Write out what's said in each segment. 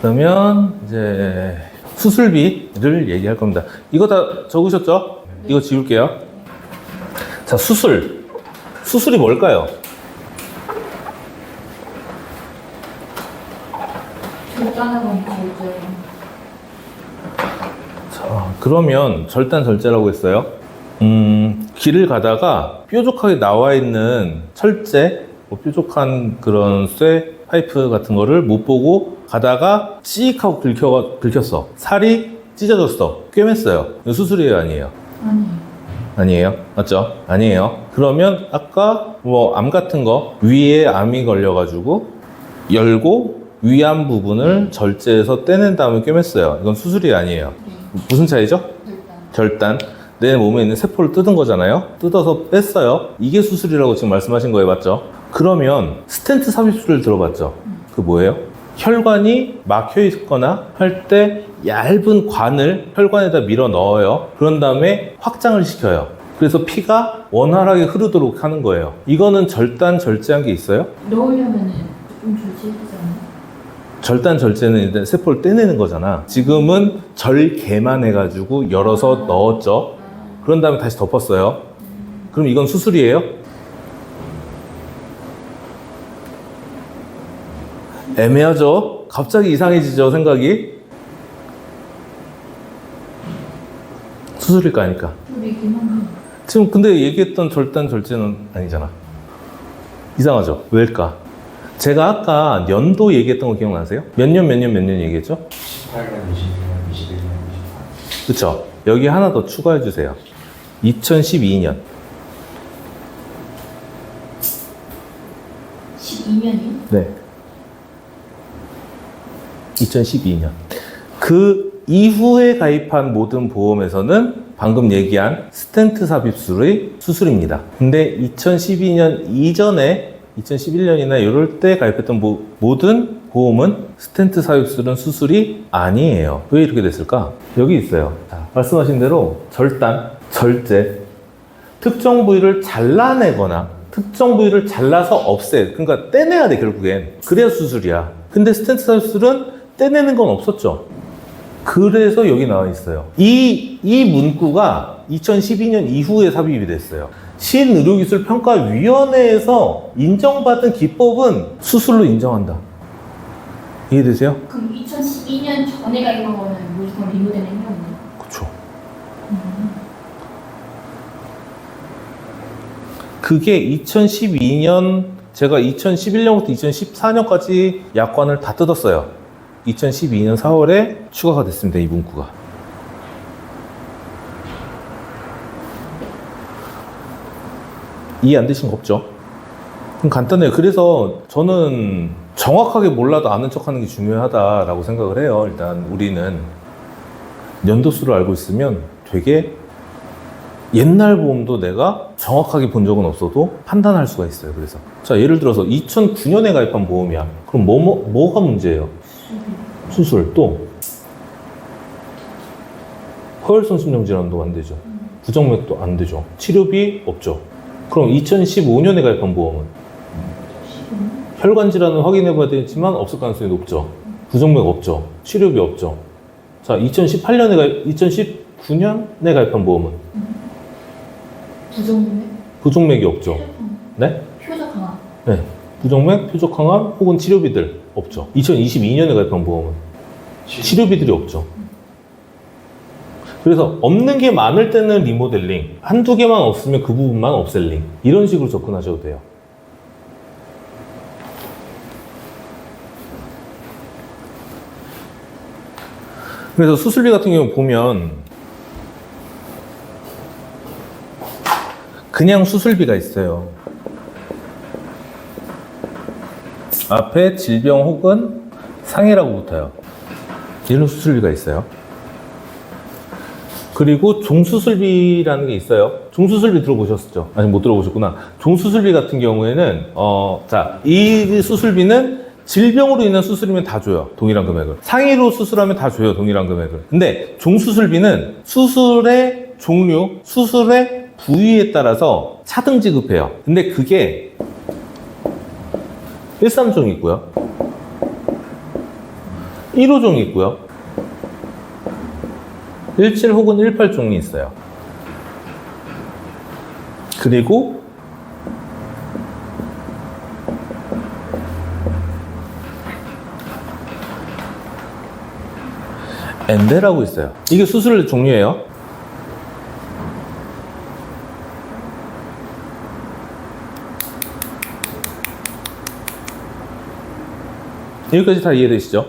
그러면 이제 수술비를 얘기할 겁니다. 이거 다 적으셨죠? 이거 지울게요. 자, 수술이 뭘까요? 절단하고 절제. 자, 그러면 절단절제라고 했어요. 길을 가다가 뾰족하게 나와 있는 철제, 뭐 뾰족한 그런 쇠 파이프 같은 거를 못 보고 가다가 찌익 하고 긁혔어. 살이 찢어졌어. 꿰맸어요. 이거 수술이에요, 아니에요? 아니에요. 아니에요? 맞죠? 아니에요. 그러면 아까 뭐 암 같은 거 위에 암이 걸려가지고 열고 위암 부분을 절제해서 떼낸 다음에 꿰맸어요. 이건 수술이 아니에요. 무슨 차이죠? 절단. 내 몸에 있는 세포를 뜯은 거잖아요. 뜯어서 뺐어요. 이게 수술이라고 지금 말씀하신 거예요, 맞죠? 그러면 스텐트 삽입술을 들어봤죠? 그 뭐예요? 혈관이 막혀 있거나 할 때 얇은 관을 혈관에다 밀어 넣어요. 그런 다음에 확장을 시켜요. 그래서 피가 원활하게 흐르도록 하는 거예요. 이거는 절단 절제한 게 있어요? 넣으려면은 좀 절제해주잖아요. 절단 절제는 일단 세포를 떼내는 거잖아. 지금은 절개만 해가지고 열어서 넣었죠. 그런 다음에 다시 덮었어요. 그럼 이건 수술이에요? 애매하죠? 갑자기 이상해지죠, 생각이? 수술일까 아닐까? 수술이긴 한데. 지금 근데 얘기했던 절단 절제는 아니잖아. 이상하죠? 왜일까? 제가 아까 연도 얘기했던 거 기억나세요? 몇 년 얘기했죠? 18년, 20년, 21년, 28년. 그쵸? 여기 하나 더 추가해 주세요. 2012년. 12년이요? 네. 2012년. 그 이후에 가입한 모든 보험에서는 방금 얘기한 스텐트 삽입술의 수술입니다. 근데 2012년 이전에 2011년이나 이럴 때 가입했던 모든 보험은 스텐트 삽입술은 수술이 아니에요. 왜 이렇게 됐을까? 여기 있어요. 자, 말씀하신 대로 절단, 절제, 특정 부위를 잘라내거나 특정 부위를 잘라서 없애. 그러니까 떼내야 돼, 결국엔. 그래야 수술이야. 근데 스텐트 삽입술은 떼내는 건 없었죠. 그래서 여기 나와 있어요. 이 문구가 2012년 이후에 삽입이 됐어요. 신의료기술평가위원회에서 인정받은 기법은 수술로 인정한다. 이해되세요? 그럼 2012년 전에 가입한 거는 무조건 리모델링 해요? 그렇죠. 그게 2012년, 제가 2011년부터 2014년까지 약관을 다 뜯었어요. 2012년 4월에 추가가 됐습니다, 이 문구가. 이해 안 되신 거 없죠? 그럼 간단해요. 그래서 저는 정확하게 몰라도 아는 척 하는 게 중요하다라고 생각을 해요. 일단 우리는 연도수를 알고 있으면 되게 옛날 보험도 내가 정확하게 본 적은 없어도 판단할 수가 있어요. 그래서 자, 예를 들어서 2009년에 가입한 보험이야. 그럼 뭐가 문제예요? 수술. 또 허혈성 심령 질환도 안 되죠. 부정맥도 안 되죠. 치료비 없죠. 그럼 2015년에 가입한 보험은 혈관 질환은 확인해 봐야 되지만 없을 가능성이 높죠. 부정맥 없죠. 치료비 없죠. 자, 2019년에 가입한 보험은 부정맥이 없죠. 네? 표적 강화. 네. 부정맥, 표적 항암 혹은 치료비들 없죠. 2022년에 가입한 보험은 치료비들이 없죠. 그래서 없는 게 많을 때는 리모델링, 한두 개만 없으면 그 부분만 업셀링, 이런 식으로 접근하셔도 돼요. 그래서 수술비 같은 경우 보면 그냥 수술비가 있어요. 앞에 질병 혹은 상해라고 붙어요. 이런 수술비가 있어요. 그리고 종수술비라는 게 있어요. 종수술비 들어보셨죠? 아직 못 들어보셨구나. 종수술비 같은 경우에는 이 수술비는 질병으로 인한 수술이면 다 줘요. 동일한 금액을. 상해로 수술하면 다 줘요. 동일한 금액을. 근데 종수술비는 수술의 종류, 수술의 부위에 따라서 차등 지급해요. 근데 그게 1, 3종이 있고요. 1호종이 있고요. 17 혹은 18종이 있어요. 그리고 엔데라고 있어요. 이게 수술 종류예요. 여기까지 다 이해되시죠?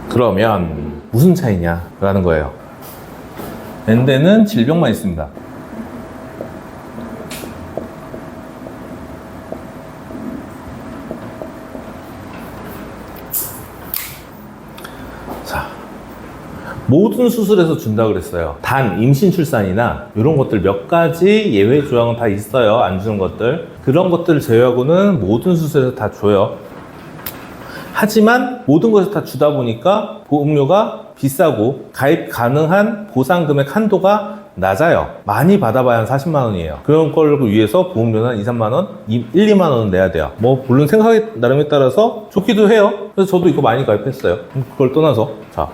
그러면 무슨 차이냐라는 거예요. 엔데는 질병만 있습니다. 자, 모든 수술에서 준다 그랬어요. 단 임신 출산이나 이런 것들 몇 가지 예외 조항은 다 있어요. 안 주는 것들. 그런 것들을 제외하고는 모든 수술에서 다 줘요. 하지만 모든 것을 다 주다 보니까 보험료가 비싸고 가입 가능한 보상 금액 한도가 낮아요. 많이 받아봐야 한 40만 원이에요. 그런 걸 위해서 보험료는 한 2, 3만 원, 1, 2만 원은 내야 돼요. 뭐 물론 생각에 나름에 따라서 좋기도 해요. 그래서 저도 이거 많이 가입했어요. 그걸 떠나서 자,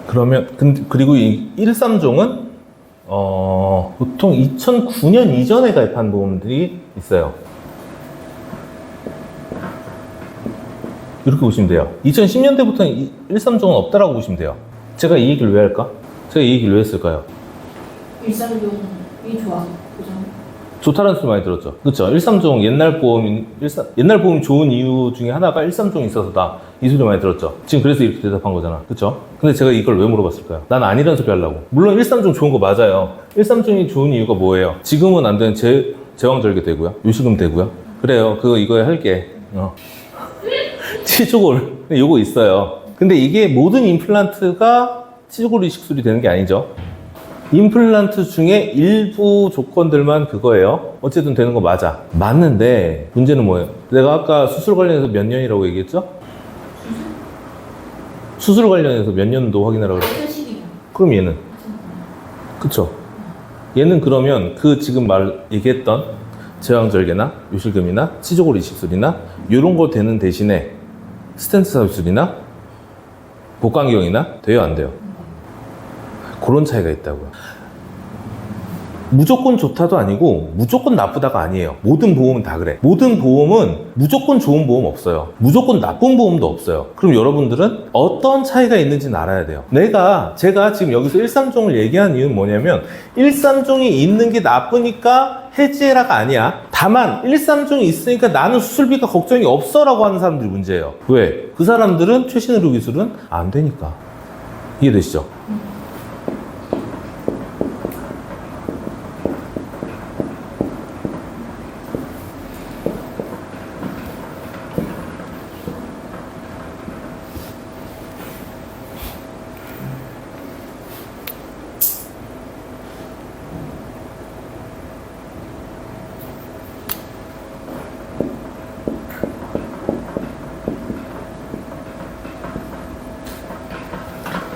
그러면 그리고 이 13종은 보통 2009년 이전에 가입한 보험들이 있어요. 이렇게 보시면 돼요. 2010년대부터는 13종은 없다라고 보시면 돼요. 제가 이 얘기를 왜 할까? 제가 이 얘기를 왜 했을까요? 일상용이 좋아서 그죠? 좋다는 소리 많이 들었죠. 그렇죠. 13종 옛날 보험이 좋은 이유 중에 하나가 13종이 있어서다. 이 소리 많이 들었죠. 지금 그래서 이렇게 대답한 거잖아. 그렇죠? 근데 제가 이걸 왜 물어봤을까요? 난 아니라는 소리 하려고. 물론 13종 좋은 거 맞아요. 13종이 좋은 이유가 뭐예요? 지금은 안 되는 제왕절개 되고요. 요식금 되고요. 그래요. 그거 이거에 할게. 치조골. 요거 있어요. 근데 이게 모든 임플란트가 치조골 이식술이 되는 게 아니죠. 임플란트 중에 일부 조건들만 그거예요. 어쨌든 되는 거 맞아. 맞는데 문제는 뭐예요? 내가 아까 수술 관련해서 몇 년이라고 얘기했죠? 수술 관련해서 몇 년도 확인하라고 그랬죠? 2012년. 그럼 얘는? 그쵸? 얘는 그러면 그 지금 얘기했던 제왕절개나 요실금이나 치조골 이식술이나 이런 거 되는 대신에 스텐트 삽입술이나 복강경이나 돼요, 안 돼요? 그런 차이가 있다고요. 무조건 좋다도 아니고 무조건 나쁘다가 아니에요. 모든 보험은 다 그래. 모든 보험은 무조건 좋은 보험 없어요. 무조건 나쁜 보험도 없어요. 그럼 여러분들은 어떤 차이가 있는지는 알아야 돼요. 제가 지금 여기서 13종을 얘기한 이유는 뭐냐면 13종이 있는 게 나쁘니까 해지해라가 아니야. 다만 13종이 있으니까 나는 수술비가 걱정이 없어 라고 하는 사람들이 문제예요. 왜? 그 사람들은 최신 의료 기술은 안 되니까. 이해되시죠?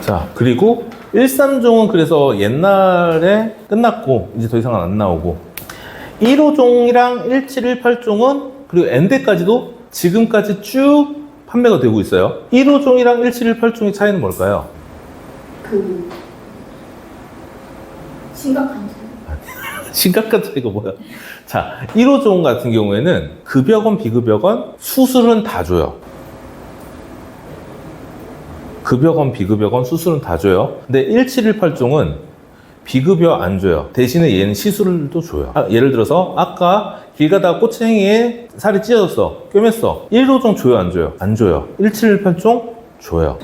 자, 그리고 13종은 그래서 옛날에 끝났고 이제 더 이상은 안 나오고 1호종이랑 17, 18종은 그리고 엔데까지도 지금까지 쭉 판매가 되고 있어요. 1호종이랑 17, 18종의 차이는 뭘까요? 그 심각한 차이. 심각한 차이가 뭐야? 자, 1호종 같은 경우에는 급여건, 비급여건 수술은 다 줘요. 급여건, 비급여건 수술은 다 줘요. 근데 1718종은 비급여 안 줘요. 대신에 얘는 시술도 줘요. 예를 들어서 아까 길 가다가 꼬챙이에 살이 찢어졌어. 꿰맸어. 1호종 줘요, 안 줘요? 안 줘요. 1718종 줘요.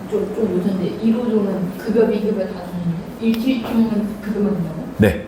좀 요새인데 1호종은 급여 비급여 다 주는데 17종은 급여만 준다고? 네.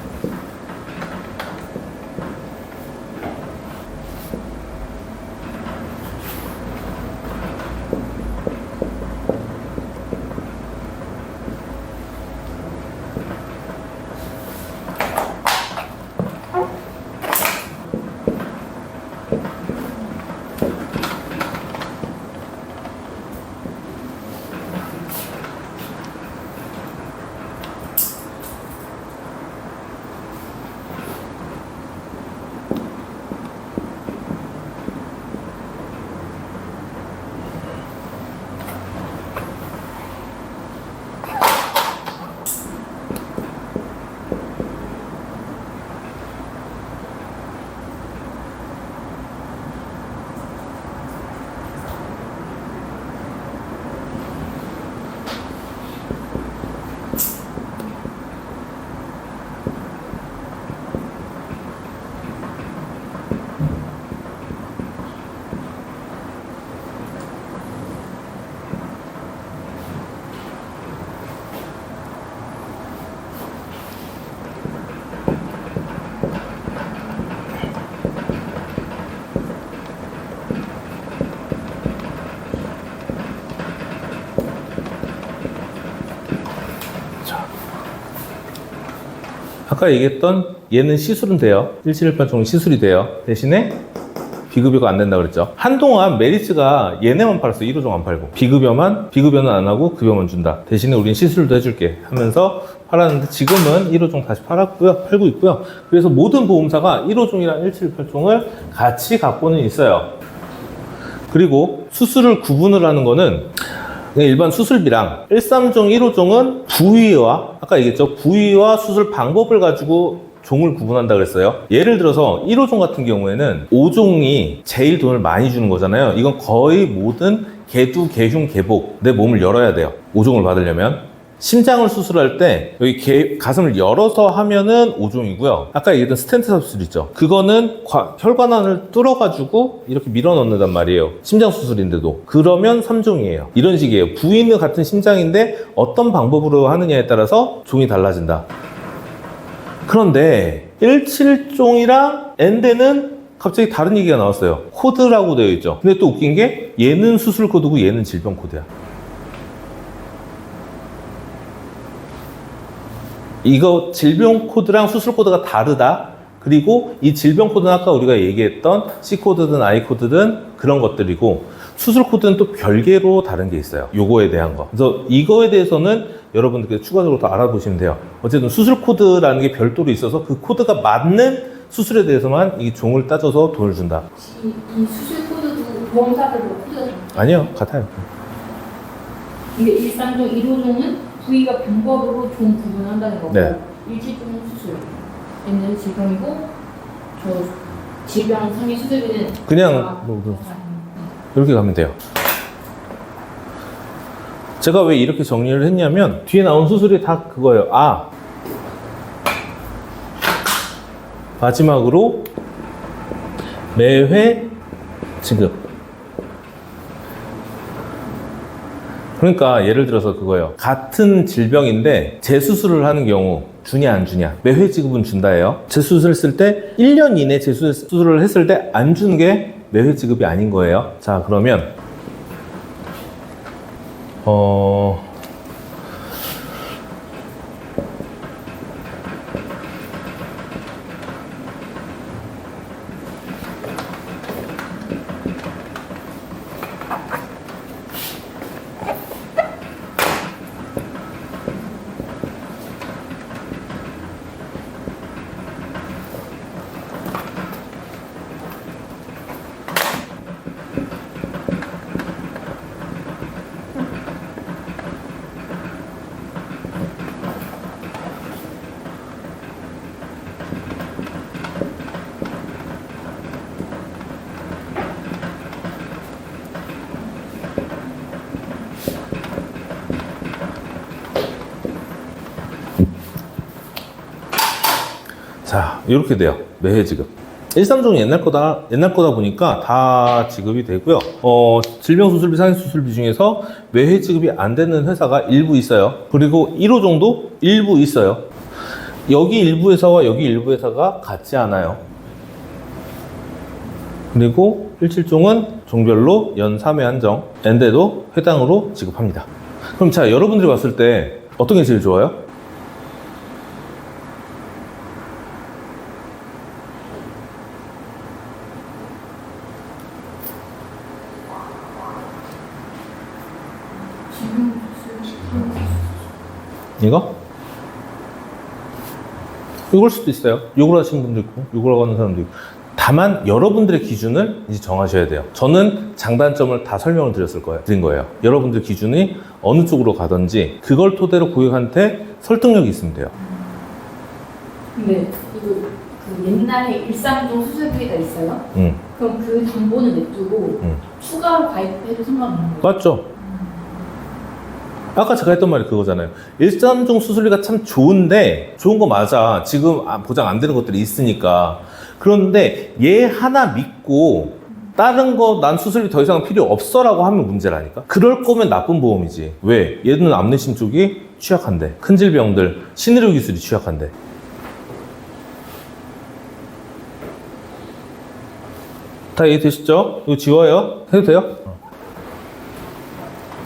아까 얘기했던 얘는 시술은 돼요. 1718종은 시술이 돼요. 대신에 비급여가 안 된다 그랬죠. 한동안 메리츠가 얘네만 팔았어. 1호종 안 팔고. 비급여는 안 하고 급여만 준다. 대신에 우린 시술도 해줄게 하면서 팔았는데 지금은 1호종 다시 팔고 있고요. 그래서 모든 보험사가 1호종이랑 1718종을 같이 갖고는 있어요. 그리고 수술을 구분을 하는 거는 그냥 일반 수술비랑 13종, 1호종은 부위와 아까 얘기했죠. 부위와 수술 방법을 가지고 종을 구분한다 그랬어요. 예를 들어서 1호종 같은 경우에는 5종이 제일 돈을 많이 주는 거잖아요. 이건 거의 모든 개두, 개흉, 개복 내 몸을 열어야 돼요. 5종을 받으려면. 심장을 수술할 때 여기 가슴을 열어서 하면은 5종이고요. 아까 얘기했던 스텐트 수술 있죠. 그거는 혈관안을 뚫어가지고 이렇게 밀어 넣는단 말이에요. 심장 수술인데도. 그러면 3종이에요. 이런 식이에요. 부위는 같은 심장인데 어떤 방법으로 하느냐에 따라서 종이 달라진다. 그런데 17종이랑 엔데는 갑자기 다른 얘기가 나왔어요. 코드라고 되어 있죠. 근데 또 웃긴 게 얘는 수술 코드고 얘는 질병 코드야. 이거 질병 코드랑 수술 코드가 다르다. 그리고 이 질병 코드는 아까 우리가 얘기했던 C 코드든 I 코드든 그런 것들이고 수술 코드는 또 별개로 다른 게 있어요. 요거에 대한 거. 그래서 이거에 대해서는 여러분들께 추가적으로 더 알아보시면 돼요. 어쨌든 수술 코드라는 게 별도로 있어서 그 코드가 맞는 수술에 대해서만 이 종을 따져서 돈을 준다. 혹시 이 수술 코드도 보험사별로 코드가 다른가요? 아니요, 같아요. 이게 13종, 1호종은 부위가 병법으로 종 구분한다는 거고 네. 17종은 수술, 얘는 질병이고 저 질병 상해 수술비는 그냥 이렇게 가면 돼요. 제가 왜 이렇게 정리를 했냐면 뒤에 나온 수술이 다 그거예요. 마지막으로 매회 지급. 그러니까 예를 들어서 그거예요. 같은 질병인데 재수술을 하는 경우 주냐 안 주냐. 매회 지급은 준다예요. 재수술 했을 때 1년 이내 재수술을 했을 때 안 주는 게 매회 지급이 아닌 거예요. 자, 그러면 자, 이렇게 돼요. 매회 지급. 13종이 옛날 거다 보니까 다 지급이 되고요. 질병수술비, 상해수술비 중에서 매회 지급이 안 되는 회사가 일부 있어요. 그리고 1호종도 일부 있어요. 여기 일부 회사와 여기 일부 회사가 같지 않아요. 그리고 17종은 종별로 연 3회 한정, 엔데도 회당으로 지급합니다. 그럼 자, 여러분들이 봤을 때 어떤 게 제일 좋아요? 이거? 이걸 수도 있어요. 욕을 하시는 분도 있고, 욕을 하는 사람도 있고. 다만 여러분들의 기준을 이제 정하셔야 돼요. 저는 장단점을 다 설명을 드린 거예요. 여러분들 기준이 어느 쪽으로 가든지 그걸 토대로 고객한테 설득력이 있으면 돼요. 근데 이거 그 옛날에 13종 수술비가 있어요? 그럼 그 담보는 냅두고 추가로 가입해도 상관없는 거예요? 맞죠? 아까 제가 했던 말이 그거잖아요. 13종 수술비가 참 좋은데, 좋은 거 맞아. 지금 보장 안 되는 것들이 있으니까. 그런데 얘 하나 믿고 다른 거 난 수술비 더 이상 필요 없어라고 하면 문제라니까. 그럴 거면 나쁜 보험이지. 왜? 얘는 암내심 쪽이 취약한데, 큰 질병들 신의료 기술이 취약한데. 다 이해되시죠? 이거 지워요? 해도 돼요?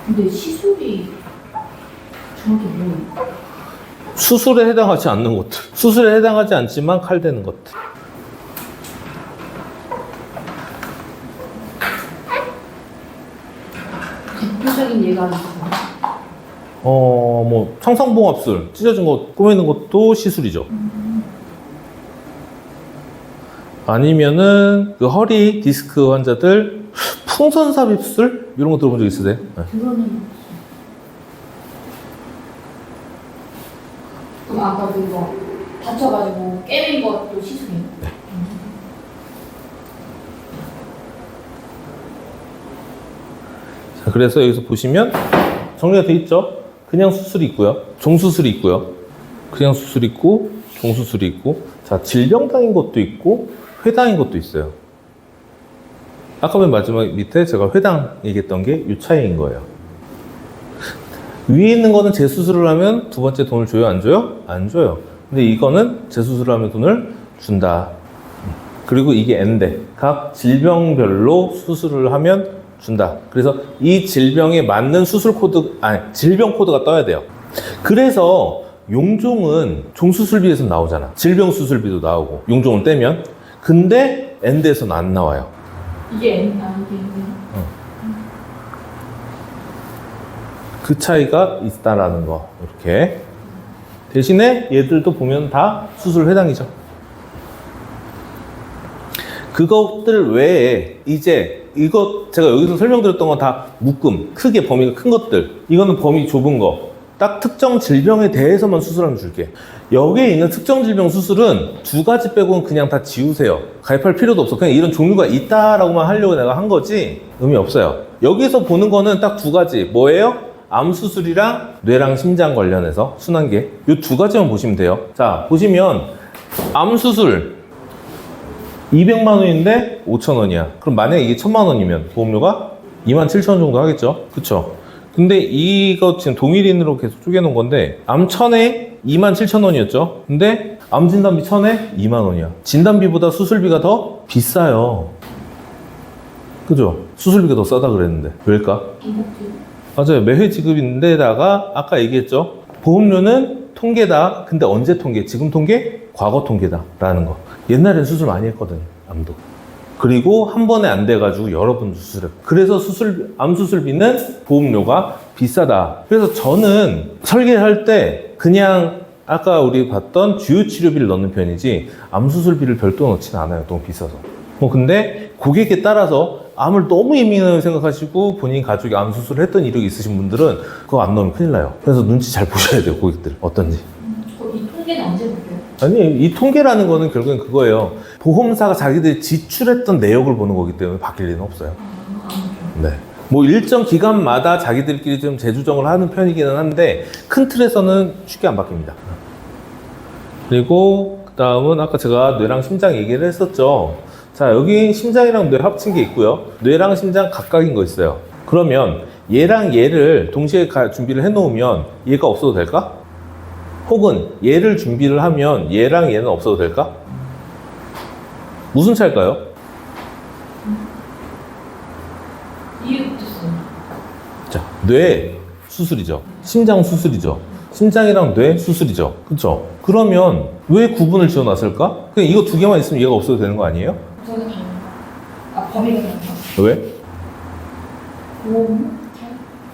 근데 시술이 정확히 뭐예요? 수술에 해당하지 않는 것들. 수술에 해당하지 않지만 칼대는 것들. 대표적인 예가 있어요. 뭐 청성봉합술 찢어진 거 꼬매는 것도 시술이죠. 아니면은 그 허리 디스크 환자들 풍선 삽입술 이런 거 들어본 적 있으세요? 네. 그거는 그럼 아까 그거 다쳐가지고 깨민 것도 시술이에요? 네. 자, 그래서 여기서 보시면 정리가 돼 있죠? 그냥 수술이 있고요. 종수술이 있고요. 그냥 수술이 있고 종수술이 있고 자 질병당인 것도 있고 회당인 것도 있어요. 아까 맨 마지막 밑에 제가 회당 얘기했던 게 이 차이인 거예요. 위에 있는 거는 재수술을 하면 두 번째 돈을 줘요? 안 줘요? 안 줘요. 근데 이거는 재수술을 하면 돈을 준다. 그리고 이게 N대. 각 질병별로 수술을 하면 준다. 그래서 이 질병에 맞는 수술 코드, 질병 코드가 떠야 돼요. 그래서 용종은 종수술비에서 나오잖아. 질병 수술비도 나오고, 용종을 떼면. 근데 N대에서는 안 나와요. 이게 이게 N이에요? 그 차이가 있다라는 거. 이렇게. 대신에 얘들도 보면 다 수술 회당이죠. 그것들 외에 이제 이거 제가 여기서 설명드렸던 건 다 묶음, 크게 범위가 큰 것들. 이거는 범위 좁은 거. 딱 특정 질병에 대해서만 수술하면 줄게. 여기에 있는 특정 질병 수술은 두 가지 빼고는 그냥 다 지우세요. 가입할 필요도 없어. 그냥 이런 종류가 있다라고만 하려고 내가 한 거지 의미 없어요. 여기서 보는 거는 딱 두 가지. 뭐예요? 암 수술이랑 뇌랑 심장 관련해서 순환계. 이 두 가지만 보시면 돼요. 자, 보시면 암 수술 200만 원인데 5천 원이야. 그럼 만약에 이게 1000만 원이면 보험료가 27,000원 정도 하겠죠? 그쵸? 근데 이거 지금 동일인으로 계속 쪼개놓은 건데 암 1000에 27,000원이었죠? 근데 암 진단비 1000에 2만 원이야. 진단비보다 수술비가 더 비싸요. 그죠? 수술비가 더 싸다 그랬는데 왜일까? 맞아요. 매회 지급인데다가 아까 얘기했죠? 보험료는 통계다. 근데 언제 통계? 지금 통계? 과거 통계다 라는 거. 옛날엔 수술 많이 했거든요. 암도. 그리고 한 번에 안 돼가지고 여러 번 수술했고. 그래서 암 수술비는 보험료가 비싸다. 그래서 저는 설계할 때 그냥 아까 우리 봤던 주요 치료비를 넣는 편이지 암 수술비를 별도 넣지는 않아요. 너무 비싸서. 근데 고객에 따라서 암을 너무 예민하게 생각하시고 본인 가족이 암 수술을 했던 이력이 있으신 분들은 그거 안 넣으면 큰일 나요. 그래서 눈치 잘 보셔야 돼요. 고객들 어떤지. 이 통계는 언제 볼게요? 아니, 이 통계라는 거는 결국엔 그거예요. 보험사가 자기들이 지출했던 내역을 보는 거기 때문에 바뀔 일은 없어요. 네. 뭐 일정 기간마다 자기들끼리 좀 재조정을 하는 편이기는 한데 큰 틀에서는 쉽게 안 바뀝니다. 그리고 그 다음은 아까 제가 뇌랑 심장 얘기를 했었죠. 자, 여기 심장이랑 뇌 합친 게 있고요. 뇌랑 심장 각각인 거 있어요. 그러면 얘랑 얘를 동시에 준비를 해놓으면 얘가 없어도 될까? 혹은 얘를 준비를 하면 얘랑 얘는 없어도 될까? 무슨 차일까요? 이해 못했어요. 자, 뇌 수술이죠. 심장 수술이죠. 심장이랑 뇌 수술이죠. 그렇죠? 그러면 왜 구분을 지어놨을까? 그냥 이거 두 개만 있으면 얘가 없어도 되는 거 아니에요? 저는 다른 범위가 다른가? 왜? 보험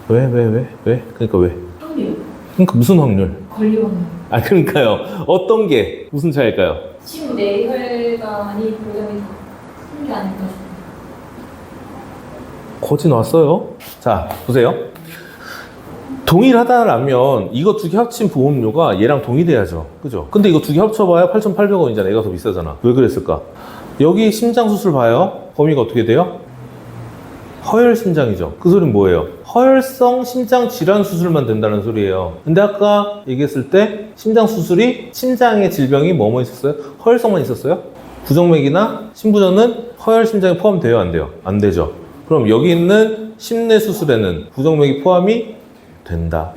왜? 그러니까 왜? 확률 그러니까 무슨 확률? 권리원은 그러니까요. 어떤 게 무슨 차일까요? 침 내혈관이 보장이 큰 게 아닐까 싶어요. 거지 나왔어요. 자, 보세요. 동일하다라면 이거 두 개 합친 보험료가 얘랑 동일해야죠. 그죠? 근데 이거 두 개 합쳐봐야 8,800원이잖아. 얘가 더 비싸잖아. 왜 그랬을까? 여기 심장 수술 봐요. 범위가 어떻게 돼요? 허혈 심장이죠. 그 소리는 뭐예요? 허혈성 심장 질환 수술만 된다는 소리예요. 근데 아까 얘기했을 때 심장 수술이 심장의 질병이 뭐뭐 있었어요? 허혈성만 있었어요? 부정맥이나 심부전은 허혈 심장에 포함돼요? 안 돼요? 안 되죠. 그럼 여기 있는 심내 수술에는 부정맥이 포함이 된다.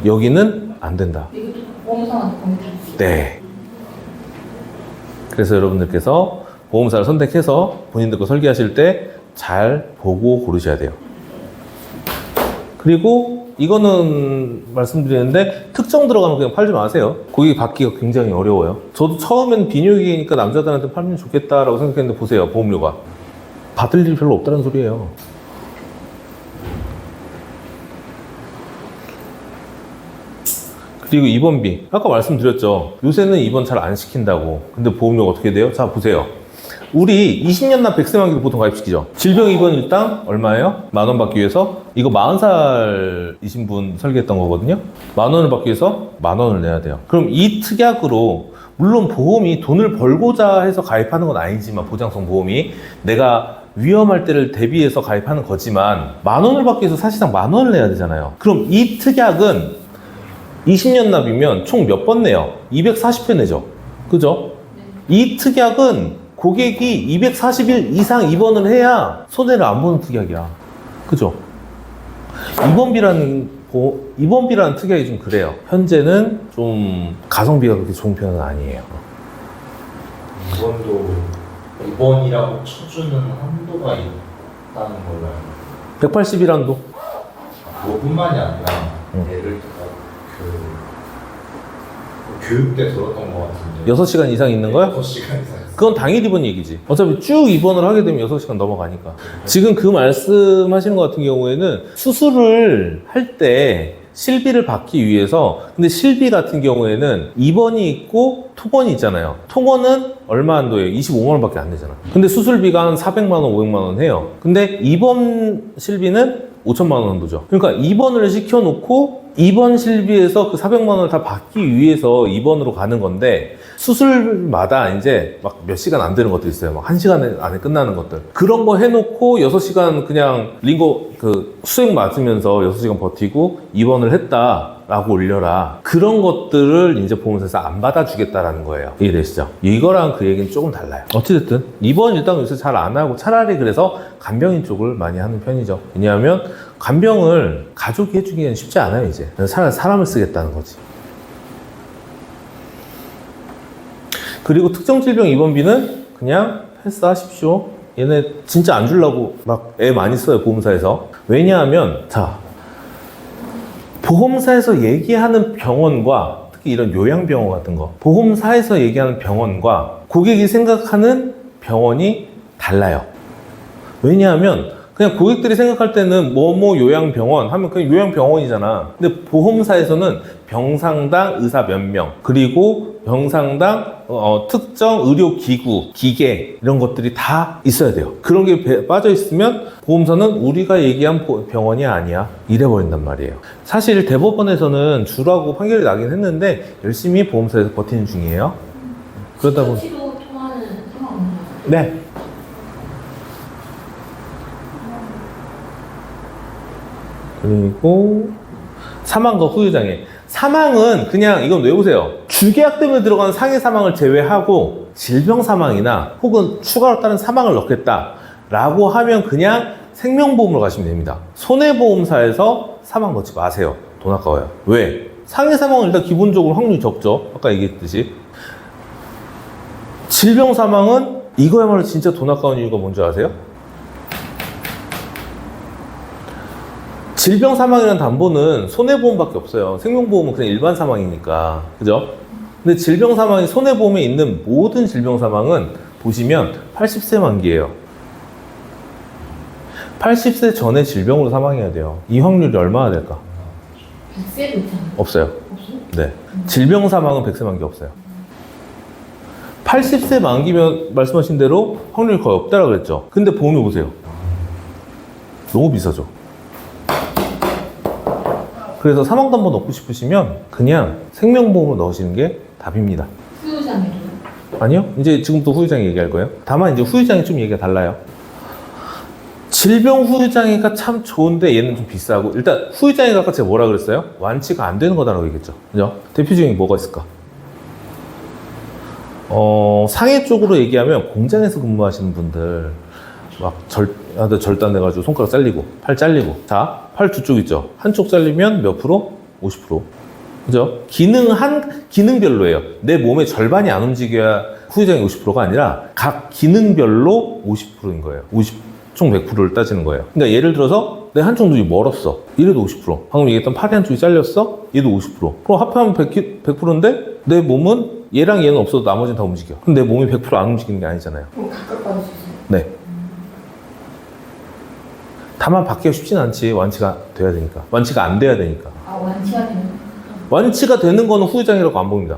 여기는 안 된다. 이것도 보험사한테 범위 다르지. 네. 그래서 여러분들께서 보험사를 선택해서 본인들 거 설계하실 때 잘 보고 고르셔야 돼요. 그리고 이거는 말씀드리는데 특정 들어가면 그냥 팔지 마세요. 고객이 받기가 굉장히 어려워요. 저도 처음엔 비뇨기니까 남자들한테 팔면 좋겠다라고 생각했는데 보세요. 보험료가 받을 일이 별로 없다는 소리예요. 그리고 입원비 아까 말씀드렸죠. 요새는 입원 잘 안 시킨다고. 근데 보험료가 어떻게 돼요? 자 보세요. 우리 20년 납 100세 만기로 보통 가입시키죠. 질병 입원 일당 얼마예요? 10,000원 받기 위해서 이거 40살이신 분 설계했던 거거든요. 10,000원을 받기 위해서 10,000원을 내야 돼요. 그럼 이 특약으로 물론 보험이 돈을 벌고자 해서 가입하는 건 아니지만 보장성 보험이 내가 위험할 때를 대비해서 가입하는 거지만 10,000원을 받기 위해서 사실상 10,000원을 내야 되잖아요. 그럼 이 특약은 20년 납이면 총 몇 번 내요? 240회 내죠. 그죠? 이 특약은 고객이 240일 이상 입원을 해야 손해를 안 보는 특약이야. 그죠? 입원비라는 특약이 좀 그래요. 현재는 좀 가성비가 그렇게 좋은 편은 아니에요. 입원이라고 쳐주는 한도가 있다는 걸로 알고 180일 한도. 그것뿐만이 아니라 예를 들어 교육 때 들었던 것 같은데 6시간 이상 있는 거야? 6시간 이상 그건 당일 입원 얘기지. 어차피 쭉 입원을 하게 되면 6시간 넘어가니까. 지금 그 말씀하시는 것 같은 경우에는 수술을 할 때 실비를 받기 위해서, 근데 실비 같은 경우에는 입원이 있고 통원이 있잖아요. 통원은 얼마 한도예요? 25만 원밖에 안 되잖아. 근데 수술비가 한 400만 원, 500만 원 해요. 근데 입원 실비는 5천만 원 정도죠. 그러니까 입원을 시켜놓고 입원 실비에서 그 400만 원을 다 받기 위해서 입원으로 가는 건데, 수술마다 이제 막 몇 시간 안 되는 것도 있어요. 막 1시간 안에 끝나는 것들. 그런 거 해놓고 6시간 그냥 링거 수액 맞으면서 6시간 버티고 입원을 했다라고 올려라. 그런 것들을 이제 보험사에서 안 받아주겠다라는 거예요. 이해되시죠? 이거랑 그 얘기는 조금 달라요. 어찌됐든 입원 일단 요새 잘 안 하고 차라리 그래서 간병인 쪽을 많이 하는 편이죠. 왜냐하면 간병을 가족이 해주기는 쉽지 않아요. 이제 차라리 사람을 쓰겠다는 거지. 그리고 특정 질병 입원비는 그냥 패스하십시오. 얘네 진짜 안 주려고 막 애 많이 써요, 보험사에서. 왜냐하면 자, 보험사에서 얘기하는 병원과 특히 이런 요양병원 같은 거, 보험사에서 얘기하는 병원과 고객이 생각하는 병원이 달라요. 왜냐하면 그냥 고객들이 생각할 때는 뭐뭐 요양병원 하면 그냥 요양병원이잖아. 근데 보험사에서는 병상당 의사 몇 명, 그리고 병상당 특정 의료기구, 기계 이런 것들이 다 있어야 돼요. 그런 게 빠져 있으면 보험사는 우리가 얘기한 병원이 아니야 이래버린단 말이에요. 사실 대법원에서는 주라고 판결이 나긴 했는데 열심히 보험사에서 버티는 중이에요. 그러다 보니 수치도 통하는 상황. 네. 그리고 사망과 후유장애. 사망은 그냥 이건 외우세요. 주계약 때문에 들어가는 상해 사망을 제외하고 질병 사망이나 혹은 추가로 다른 사망을 넣겠다라고 하면 그냥 생명보험으로 가시면 됩니다. 손해보험사에서 사망 넣지 마세요. 돈 아까워요. 왜? 상해 사망은 일단 기본적으로 확률이 적죠. 아까 얘기했듯이. 질병 사망은 이거야말로 진짜 돈 아까운 이유가 뭔지 아세요? 질병 사망이라는 담보는 손해보험밖에 없어요. 생명보험은 그냥 일반 사망이니까. 그죠? 근데 질병 사망이 손해보험에 있는 모든 질병 사망은 보시면 80세 만기예요. 80세 전에 질병으로 사망해야 돼요. 이 확률이 얼마나 될까? 100세도 있잖아요. 없어요. 없어요? 네. 질병 사망은 100세 만기 없어요. 80세 만기면 말씀하신 대로 확률이 거의 없다라고 그랬죠. 근데 보험료 보세요. 너무 비싸죠. 그래서 사망담보 넣고 싶으시면 그냥 생명보험을 넣으시는 게 답입니다. 후유장애도. 아니요? 이제 지금부터 후유장애 얘기할 거예요. 다만 이제 후유장애 좀 얘기가 달라요. 질병 후유장애가 참 좋은데 얘는 좀 비싸고, 일단 후유장애가 아까 제가 뭐라 그랬어요? 완치가 안 되는 거다라고 얘기했죠. 그죠? 대표적인 게 뭐가 있을까? 상해 쪽으로 얘기하면 공장에서 근무하시는 분들 막 절단돼가지고 손가락 잘리고 팔 잘리고, 자, 팔 두 쪽 있죠. 한쪽 잘리면 몇 프로? 50%. 그죠? 기능별로예요. 내 몸의 절반이 안 움직여야 후유장애 50%가 아니라 각 기능별로 50%인 거예요. 총 100%를 따지는 거예요. 그러니까 예를 들어서 내 한쪽 눈이 멀었어. 이래도 50%. 방금 얘기했던 팔의 한쪽이 잘렸어. 얘도 50%. 그럼 합하면 100%인데 내 몸은 얘랑 얘는 없어도 나머지는 다 움직여. 그럼 내 몸이 100%안 움직이는 게 아니잖아요. 그럼 각각 받을 수 있어요? 네. 다만 받기가 쉽진 않지. 완치가 돼야 되니까. 완치가 안 돼야 되니까. 아, 완치가 되는 완치가 되는 거는 후유장애라고 안 봅니다.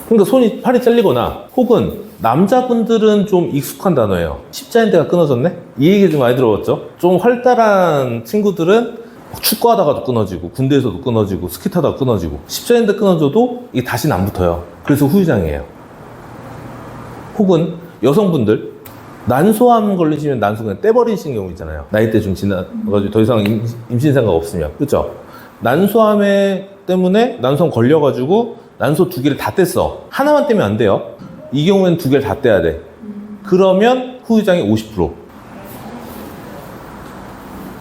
그러니까 팔이 잘리거나 혹은 남자분들은 좀 익숙한 단어예요. 십자인대가 끊어졌네? 이 얘기 좀 많이 들어봤죠? 좀 활달한 친구들은 축구하다가도 끊어지고 군대에서도 끊어지고 스키 타다가 끊어지고 십자인대 끊어져도 이게 다시는 안 붙어요. 그래서 후유장애예요. 혹은 여성분들 난소암 걸리시면 난소 그냥 떼버리시는 경우 있잖아요. 나이대 좀 지나가지고 더 이상 임신 생각 없으면. 그렇죠? 난소암 때문에 난소암 걸려가지고 난소 2개를 다 뗐어. 하나만 떼면 안 돼요. 이 경우에는 2개를 다 떼야 돼. 그러면 후유장애 50%.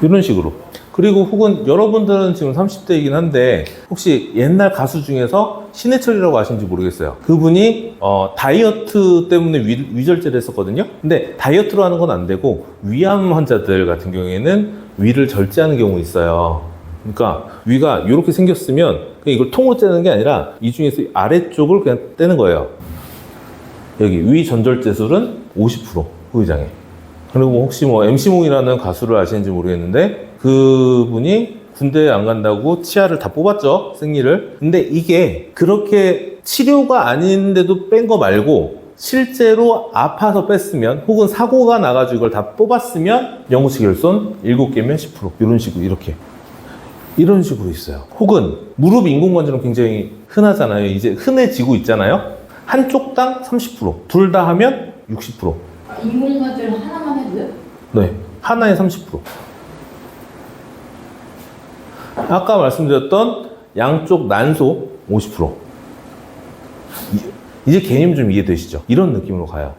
이런 식으로. 그리고 혹은 여러분들은 지금 30대이긴 한데 혹시 옛날 가수 중에서 신해철이라고 아시는지 모르겠어요. 그분이 다이어트 때문에 위절제를 했었거든요. 근데 다이어트로 하는 건 안 되고 위암 환자들 같은 경우에는 위를 절제하는 경우 있어요. 그러니까 위가 이렇게 생겼으면 그냥 이걸 통으로 떼는 게 아니라 이 중에서 아래쪽을 그냥 떼는 거예요. 여기 위 전절제술은 50% 후유장애. 그리고 혹시 MC몽이라는 가수를 아시는지 모르겠는데 그분이 군대에 안 간다고 치아를 다 뽑았죠. 생리를. 근데 이게 그렇게 치료가 아닌데도 뺀 거 말고 실제로 아파서 뺐으면 혹은 사고가 나가지고 이걸 다 뽑았으면 영구치 결손 7개면 10% 이런 식으로 이런 식으로 있어요. 혹은 무릎 인공관절은 굉장히 흔하잖아요. 이제 흔해지고 있잖아요. 한쪽당 30%, 둘 다 하면 60%. 아, 인공관절 하나만 해도요? 네, 하나에 30%. 아까 말씀드렸던 양쪽 난소 50%. 이제 개념 좀 이해되시죠? 이런 느낌으로 가요.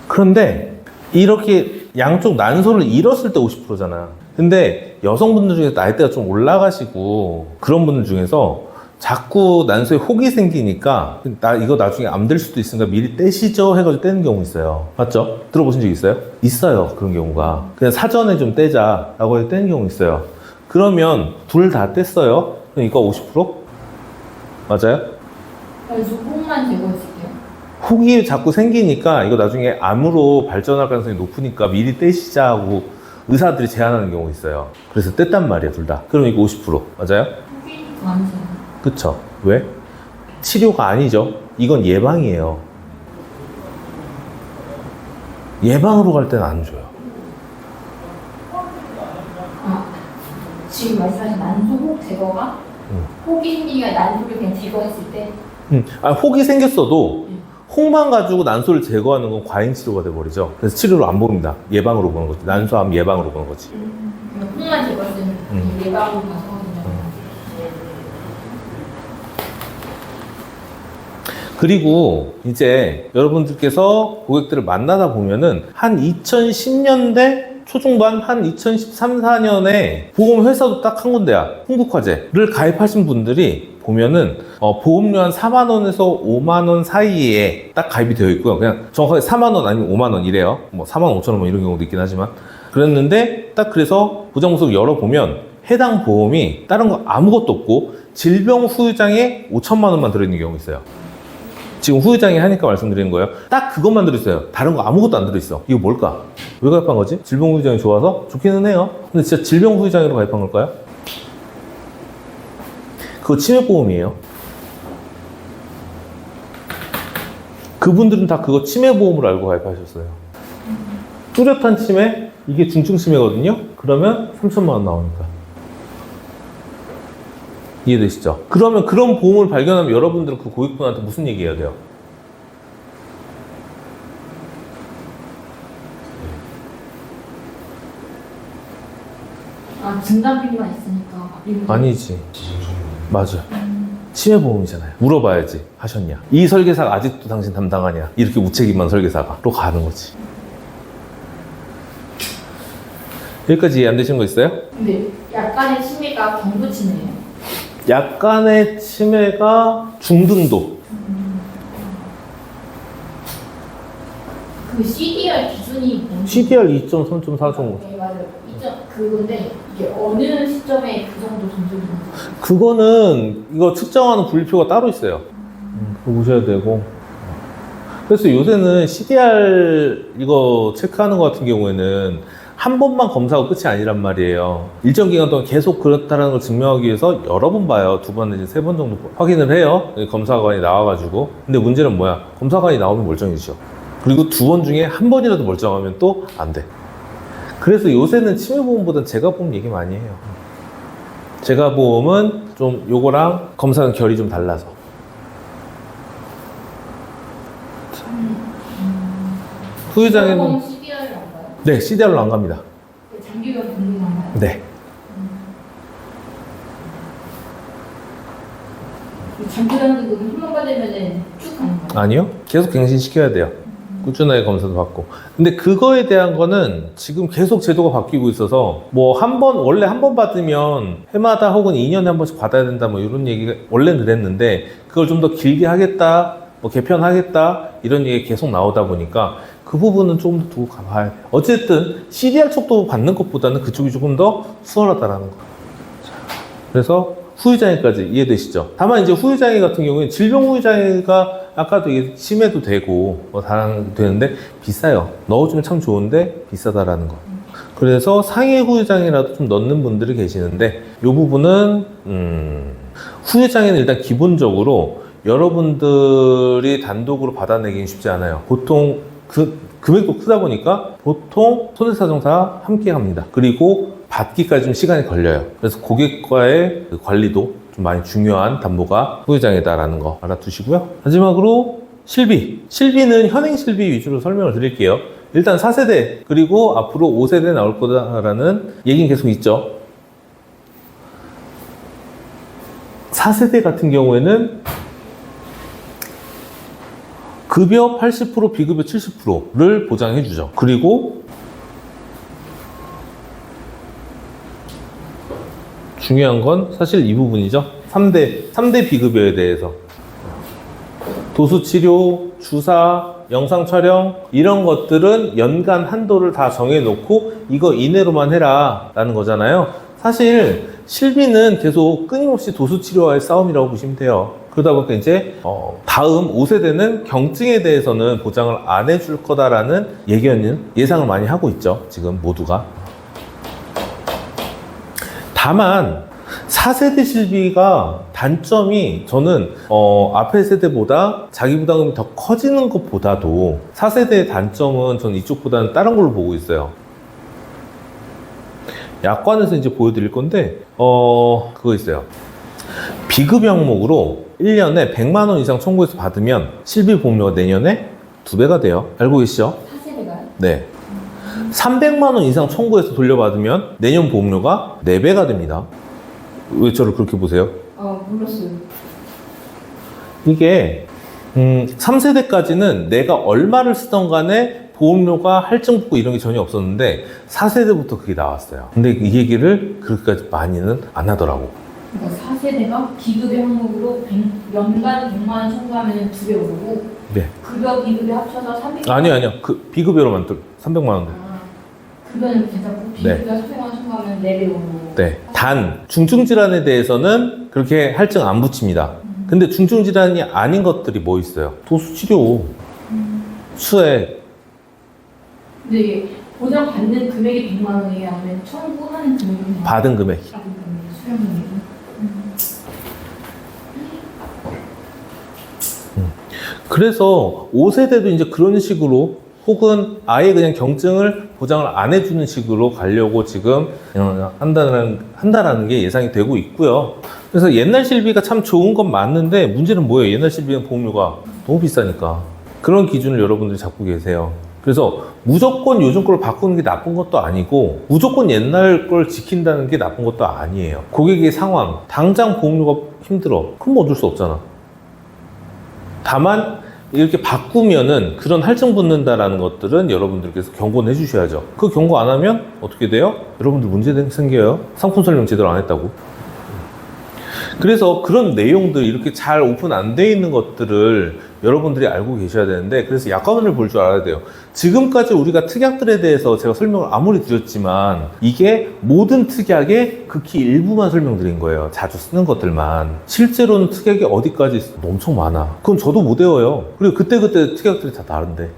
그런데 이렇게 양쪽 난소를 잃었을 때 50%잖아. 근데 여성분들 중에서 나이대가 좀 올라가시고 그런 분들 중에서 자꾸 난소에 혹이 생기니까 이거 나중에 암 될 수도 있으니까 미리 떼시죠 해가지고 떼는 경우 있어요. 맞죠? 들어보신 적 있어요? 있어요. 그런 경우가. 그냥 사전에 좀 떼자라고 해서 떼는 경우 있어요. 그러면 둘 다 뗐어요. 그럼 이거 50%? 맞아요? 그래서 혹만 제거했을게요. 혹이 자꾸 생기니까 이거 나중에 암으로 발전할 가능성이 높으니까 미리 떼시자 하고 의사들이 제안하는 경우 있어요. 그래서 뗐단 말이에요, 둘 다. 그럼 이거 50%. 맞아요? 혹이 아니잖아요. 그쵸? 왜? 치료가 아니죠. 이건 예방이에요. 예방으로 갈 때는 안 줘요. 아, 지금 말씀하신 난소혹 제거가 혹이 생기니까 난소를 그냥 제거했을 때 혹이 생겼어도 혹만 가지고 난소를 제거하는 건 과잉 치료가 돼버리죠. 그래서 치료를 안 봅니다. 예방으로 보는 거지. 난소암 예방으로 보는 거지. 혹만 제거했을 때는 예방으로 가서 그리고 이제 여러분들께서 고객들을 만나다 보면은 한 2010년대 초중반 한 2013, 14년에 보험회사도 딱 한 군데야. 흥국화재를 가입하신 분들이 보면은 보험료 한 4만 원에서 5만 원 사이에 딱 가입이 되어 있고요. 그냥 정확하게 4만 원 아니면 5만 원 이래요. 4만 5천 원 이런 경우도 있긴 하지만 그랬는데 딱 그래서 보장보석을 열어보면 해당 보험이 다른 거 아무것도 없고 질병 후유장애 5천만 원만 들어있는 경우가 있어요. 지금 후유장애 하니까 말씀드리는 거예요. 딱 그것만 들어있어요. 다른 거 아무것도 안 들어있어. 이거 뭘까? 왜 가입한 거지? 질병 후유장애 좋아서? 좋기는 해요. 근데 진짜 질병 후유장애로 가입한 걸까요? 그거 치매보험이에요. 그분들은 다 그거 치매보험으로 알고 가입하셨어요. 뚜렷한 치매? 이게 중증 치매거든요? 그러면 3천만 원 나오니까. 이해되시죠? 그러면 그런 보험을 발견하면 여러분들은 그 고객분한테 무슨 얘기 해야 돼요? 아, 진단비만 있으니까 아니지. 맞아. 치매보험이잖아요. 물어봐야지. 하셨냐? 이 설계사가 아직도 당신 담당하냐? 이렇게 무책임한 설계사가.로 가는 거지. 여기까지 이해 안 되시는 거 있어요? 근데 약간의 치매가 경부 치매예요? 약간의 치매가 중등도. 그 CDR 기준이 뭔지. CDR 2.3.4 정도. 네, 맞아요. 그건데 이게 어느 시점에 그 정도 점수를 주는지. 그거는 이거 측정하는 분류표가 따로 있어요. 그거 보셔야 되고. 그래서 요새는 CDR 이거 체크하는 것 같은 경우에는 한 번만 검사하고 끝이 아니란 말이에요. 일정 기간 동안 계속 그렇다는 걸 증명하기 위해서 여러 번 봐요. 2번 내지 3번 정도 확인을 해요. 검사관이 나와가지고. 근데 문제는 뭐야? 검사관이 나오면 멀쩡해지죠. 그리고 2번 중에 한 번이라도 멀쩡하면 또 안 돼. 그래서 요새는 치매보험보다는 재가보험 얘기 많이 해요. 재가보험은 좀 요거랑 검사는 결이 좀 달라서. 후유장애는 CDR을 안 가요? 네, CDR로 안 갑니다. 장기간 공부만 가요? 네. 장기간 등급은 한 번 받으면은 쭉 가는 거예요? 아니요. 계속 갱신시켜야 돼요. 꾸준하게 검사도 받고. 근데 그거에 대한 거는 지금 계속 제도가 바뀌고 있어서 뭐 원래 한 번 받으면 해마다 혹은 2년에 한 번씩 받아야 된다 뭐 이런 얘기가 원래는 그랬는데 그걸 좀 더 길게 하겠다, 뭐 개편하겠다 이런 얘기 계속 나오다 보니까 그 부분은 조금 더 두고 가봐야 돼요. 어쨌든 CDR 쪽도 받는 것보다는 그쪽이 조금 더 수월하다라는 거. 그래서 후유장애까지 이해되시죠? 다만 이제 후유장애 같은 경우에 질병 후유장애가 아까도 이게 치매도 되고 뭐 다른 되는데 비싸요. 넣어주면 참 좋은데 비싸다라는 거. 그래서 상해 후유장애라도 좀 넣는 분들이 계시는데 이 부분은 후유장애는 일단 기본적으로 여러분들이 단독으로 받아내기는 쉽지 않아요. 보통 금액도 크다 보니까 보통 손해사정사 함께 합니다. 그리고 받기까지 좀 시간이 걸려요. 그래서 고객과의 관리도 좀 많이 중요한 담보가 후유장애다라는 거 알아두시고요. 마지막으로 실비. 실비는 현행 실비 위주로 설명을 드릴게요. 일단 4세대 그리고 앞으로 5세대 나올 거다라는 얘기는 계속 있죠. 4세대 같은 경우에는 급여 80%, 비급여 70%를 보장해 주죠. 그리고 중요한 건 사실 이 부분이죠. 3대 비급여에 대해서. 도수치료, 주사, 영상 촬영 이런 것들은 연간 한도를 다 정해놓고 이거 이내로만 해라 라는 거잖아요. 사실 실비는 계속 끊임없이 도수치료와의 싸움이라고 보시면 돼요. 그러다 보니까 이제 다음 5세대는 경증에 대해서는 보장을 안 해줄 거다라는 예상을 많이 하고 있죠. 지금 모두가. 다만 4세대 실비가 단점이 저는 앞에 세대보다 자기부담금이 더 커지는 것보다도 4세대의 단점은 저는 이쪽보다는 다른 걸로 보고 있어요. 약관에서 이제 보여드릴 건데 그거 있어요. 비급 항목으로 1년에 100만 원 이상 청구해서 받으면 실비 보험료가 내년에 2배가 돼요. 알고 계시죠? 4세대가요? 네. 300만 원 이상 청구해서 돌려받으면 내년 보험료가 4배가 됩니다. 왜 저를 그렇게 보세요? 몰랐어요. 이게 3세대까지는 내가 얼마를 쓰던 간에 보험료가 할증 붙고 이런 게 전혀 없었는데 4세대부터 그게 나왔어요. 근데 이 얘기를 그렇게까지 많이는 안 하더라고. 그러니까 4세대가 비급여 항목으로 연간 100만 원 청구하면 2배 오르고 네. 급여 비급여 합쳐서 300만 원. 아니요. 그 비급여로만 300만 원. 급여는 괜찮고 비급여 300만 원 청구하면 4배 오르고. 네. 단 중증질환에 대해서는 그렇게 할증 안 붙입니다. 근데 중증질환이 아닌 것들이 뭐 있어요? 도수치료, 수액. 근데 이게 보장받는 금액이 100만 원이에요? 아니면 청구하는 금액이? 받은 금액. 받은 금액이, 수령금액이? 그래서 5세대도 이제 그런 식으로 혹은 아예 그냥 경증을 보장을 안 해주는 식으로 가려고 지금 한다라는 게 예상이 되고 있고요. 그래서 옛날 실비가 참 좋은 건 맞는데 문제는 뭐예요? 옛날 실비는 보험료가 너무 비싸니까. 그런 기준을 여러분들이 잡고 계세요. 그래서 무조건 요즘 걸 바꾸는 게 나쁜 것도 아니고 무조건 옛날 걸 지킨다는 게 나쁜 것도 아니에요. 고객의 상황, 당장 보험료가 힘들어. 그럼 어쩔 수 없잖아. 다만 이렇게 바꾸면은 그런 할증 붙는다라는 것들은 여러분들께서 경고는 해주셔야죠. 그 경고 안 하면 어떻게 돼요? 여러분들 문제 생겨요. 상품 설명 제대로 안 했다고. 그래서 그런 내용들 이렇게 잘 오픈 안 돼 있는 것들을 여러분들이 알고 계셔야 되는데, 그래서 약관을 볼 줄 알아야 돼요. 지금까지 우리가 특약들에 대해서 제가 설명을 아무리 드렸지만 이게 모든 특약의 극히 일부만 설명드린 거예요. 자주 쓰는 것들만. 실제로는 특약이 어디까지 있어? 엄청 많아. 그건 저도 못 외워요. 그리고 그때그때 특약들이 다 다른데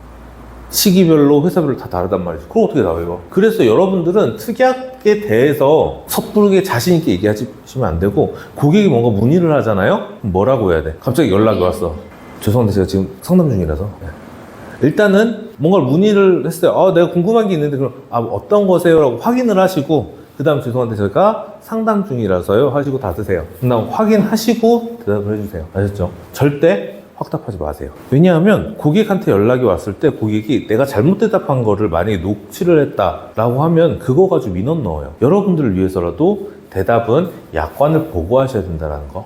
시기별로 회사별로 다 다르단 말이죠. 그럼 어떻게 다 외워? 그래서 여러분들은 특약에 대해서 섣부르게 자신 있게 얘기하시면 안 되고, 고객이 뭔가 문의를 하잖아요? 그럼 뭐라고 해야 돼? 갑자기 연락이 왔어. 죄송한데 제가 지금 상담 중이라서. 일단은 뭔가 문의를 했어요. 내가 궁금한 게 있는데, 그럼 어떤 거세요? 라고 확인을 하시고, 그 다음 죄송한데 제가 상담 중이라서요 하시고 닫으세요. 그다음 확인하시고 대답을 해주세요. 아셨죠? 절대 확답하지 마세요. 왜냐하면 고객한테 연락이 왔을 때 고객이 내가 잘못 대답한 거를 만약에 녹취를 했다라고 하면 그거 가지고 민원 넣어요. 여러분들을 위해서라도 대답은 약관을 보고 하셔야 된다는 거.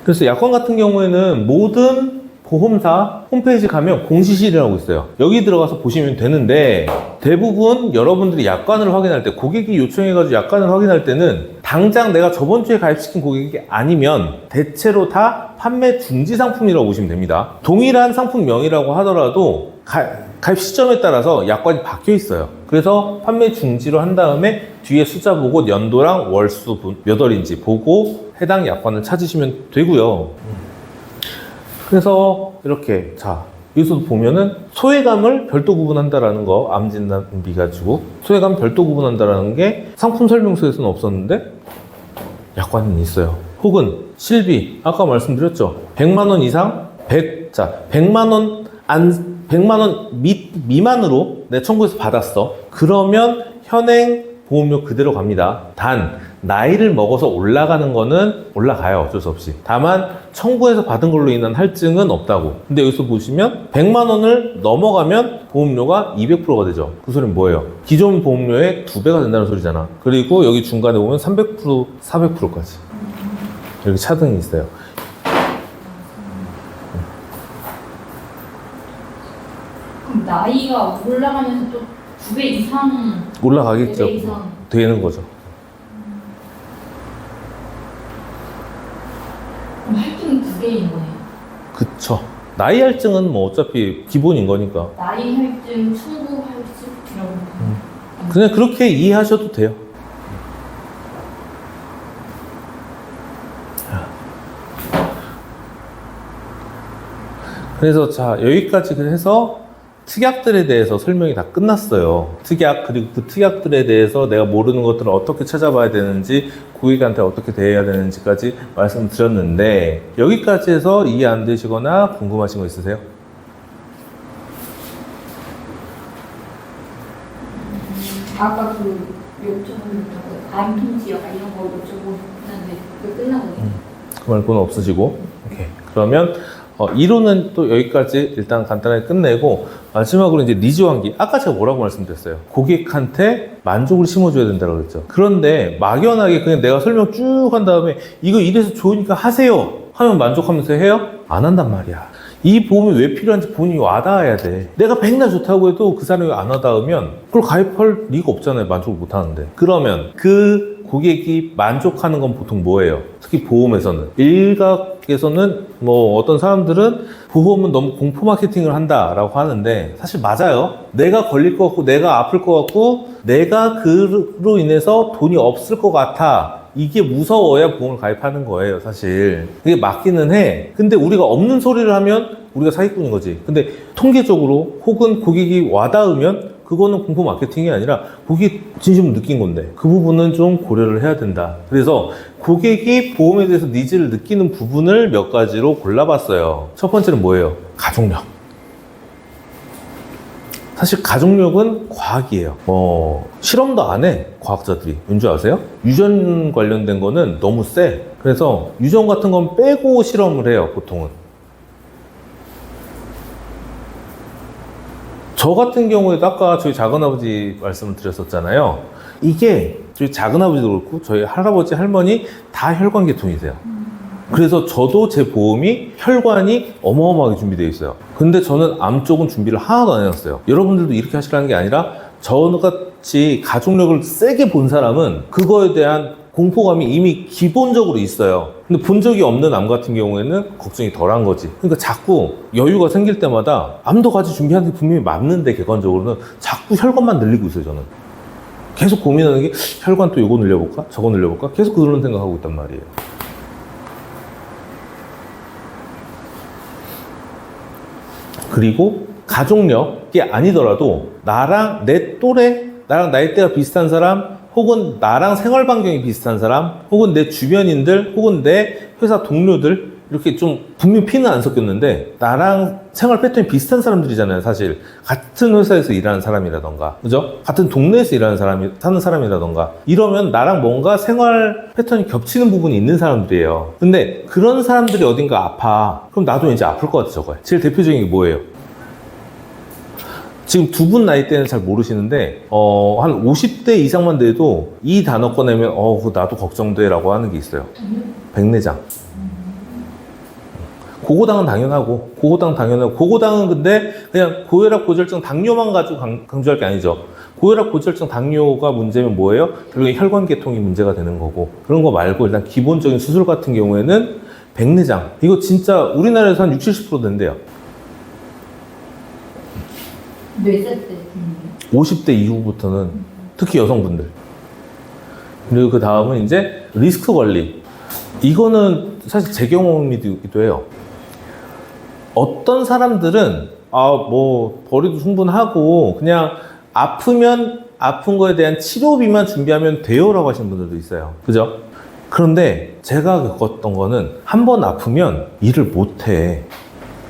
그래서 약관 같은 경우에는 모든 보험사 홈페이지 가면 공시실이라고 있어요. 여기 들어가서 보시면 되는데, 대부분 여러분들이 약관을 확인할 때, 고객이 요청해가지고 약관을 확인할 때는 당장 내가 저번 주에 가입시킨 고객이 아니면 대체로 다 판매 중지 상품이라고 보시면 됩니다. 동일한 상품명이라고 하더라도 가입 시점에 따라서 약관이 바뀌어 있어요. 그래서 판매 중지로 한 다음에 뒤에 숫자 보고 연도랑 월수 몇 월인지 보고 해당 약관을 찾으시면 되고요. 그래서 이렇게, 자, 여기서도 보면은 소외감을 별도 구분한다라는 거, 암진단비 가지고 소외감 별도 구분한다라는 게 상품 설명서에서는 없었는데 약관은 있어요. 혹은 실비, 아까 말씀드렸죠. 100만 원 이상, 100만 원 미만으로 내 청구해서 받았어. 그러면 현행 보험료 그대로 갑니다. 단 나이를 먹어서 올라가는 거는 올라가요. 어쩔 수 없이. 다만 청구해서 받은 걸로 인한 할증은 없다고. 근데 여기서 보시면 100만 원을 넘어가면 보험료가 200%가 되죠. 그 소리는 뭐예요? 기존 보험료의 2배가 된다는 소리잖아. 그리고 여기 중간에 보면 300%, 400%까지 여기 차등이 있어요. 그럼 나이가 올라가면서 또 2배 이상 올라가겠죠. 4배 이상 되는 거죠. 그럼 할증이 2개인 거네요. 그쵸. 나이 할증은 뭐 어차피 기본인 거니까. 나이 할증, 청구 할증 이런 거. 그냥 그렇게 이해하셔도 돼요. 그래서 자, 여기까지 해서 특약들에 대해서 설명이 다 끝났어요. 특약, 그리고 그 특약들에 대해서 내가 모르는 것들을 어떻게 찾아봐야 되는지, 고객한테 어떻게 대해야 되는지까지 말씀드렸는데, 여기까지 해서 이해 안 되시거나 궁금하신 거 있으세요? 아까 그 여쭤보는 암통지 약간 이런 거 여쭤보는데 그 끝나거든요. 그 말고는 없으시고. 오케이. 그러면 이론은 또 여기까지 일단 간단하게 끝내고, 마지막으로 이제 니즈 환기. 아까 제가 뭐라고 말씀드렸어요? 고객한테 만족을 심어줘야 된다고 그랬죠. 그런데 막연하게 그냥 내가 설명 쭉 한 다음에 이거 이래서 좋으니까 하세요 하면 만족하면서 해요? 안 한단 말이야. 이 보험이 왜 필요한지 본인이 와닿아야 돼. 내가 백날 좋다고 해도 그 사람이 안 와닿으면 그걸 가입할 리가 없잖아요. 만족을 못 하는데. 그러면 그 고객이 만족하는 건 보통 뭐예요? 특히 보험에서는. 일각에서는 뭐 어떤 사람들은 보험은 너무 공포 마케팅을 한다라고 하는데, 사실 맞아요. 내가 걸릴 것 같고 내가 아플 것 같고 내가 그로 인해서 돈이 없을 것 같아. 이게 무서워야 보험을 가입하는 거예요, 사실. 그게 맞기는 해. 근데 우리가 없는 소리를 하면 우리가 사기꾼인 거지. 근데 통계적으로 혹은 고객이 와닿으면 그거는 공포 마케팅이 아니라 고객이 진심으로 느낀 건데, 그 부분은 좀 고려를 해야 된다. 그래서 고객이 보험에 대해서 니즈를 느끼는 부분을 몇 가지로 골라봤어요. 첫 번째는 뭐예요? 가족력. 사실 가족력은 과학이에요. 실험도 안 해, 과학자들이. 왠지 아세요? 유전 관련된 거는 너무 세. 그래서 유전 같은 건 빼고 실험을 해요, 보통은. 저 같은 경우에도 아까 저희 작은아버지 말씀을 드렸었잖아요. 이게 저희 작은아버지도 그렇고 저희 할아버지, 할머니 다 혈관계통이세요. 그래서 저도 제 보험이 혈관이 어마어마하게 준비되어 있어요. 근데 저는 암 쪽은 준비를 하나도 안 해놨어요. 여러분들도 이렇게 하시라는 게 아니라 저같이 가족력을 세게 본 사람은 그거에 대한 공포감이 이미 기본적으로 있어요. 근데 본 적이 없는 암 같은 경우에는 걱정이 덜한 거지. 그러니까 자꾸 여유가 생길 때마다 암도 같이 준비하는 게 분명히 맞는데 객관적으로는 자꾸 혈관만 늘리고 있어요, 저는. 계속 고민하는 게 혈관 또 이거 늘려볼까? 저거 늘려볼까? 계속 그런 생각하고 있단 말이에요. 그리고 가족력이 아니더라도 나랑 내 또래, 나랑 나이대가 비슷한 사람, 혹은 나랑 생활 반경이 비슷한 사람, 혹은 내 주변인들, 혹은 내 회사 동료들, 이렇게 좀 분명히 피는 안 섞였는데 나랑 생활 패턴이 비슷한 사람들이잖아요. 사실 같은 회사에서 일하는 사람이라던가, 그죠? 같은 동네에서 일하는 사람이 사는 사람이라던가, 이러면 나랑 뭔가 생활 패턴이 겹치는 부분이 있는 사람들이에요. 근데 그런 사람들이 어딘가 아파. 그럼 나도 이제 아플 것 같아. 저거예요. 제일 대표적인 게 뭐예요? 지금 두 분 나이대는 잘 모르시는데 한 50대 이상만 돼도 이 단어 꺼내면 그거 나도 걱정돼 라고 하는 게 있어요. 백내장. 고고당은 당연하고, 고고당은 근데 그냥 고혈압, 고지혈증, 당뇨만 가지고 강조할 게 아니죠. 고혈압, 고지혈증, 당뇨가 문제면 뭐예요? 결국에 혈관계통이 문제가 되는 거고, 그런 거 말고 일단 기본적인 수술 같은 경우에는 백내장. 이거 진짜 우리나라에서 한 60-70% 된대요. 몇 살 때? 50대 이후부터는 특히 여성분들. 그리고 그 다음은 이제 리스크 관리. 이거는 사실 제 경험이기도 해요. 어떤 사람들은 뭐 벌이도 충분하고 그냥 아프면 아픈 거에 대한 치료비만 준비하면 돼요 라고 하시는 분들도 있어요. 그죠? 그런데 제가 겪었던 거는 한 번 아프면 일을 못해.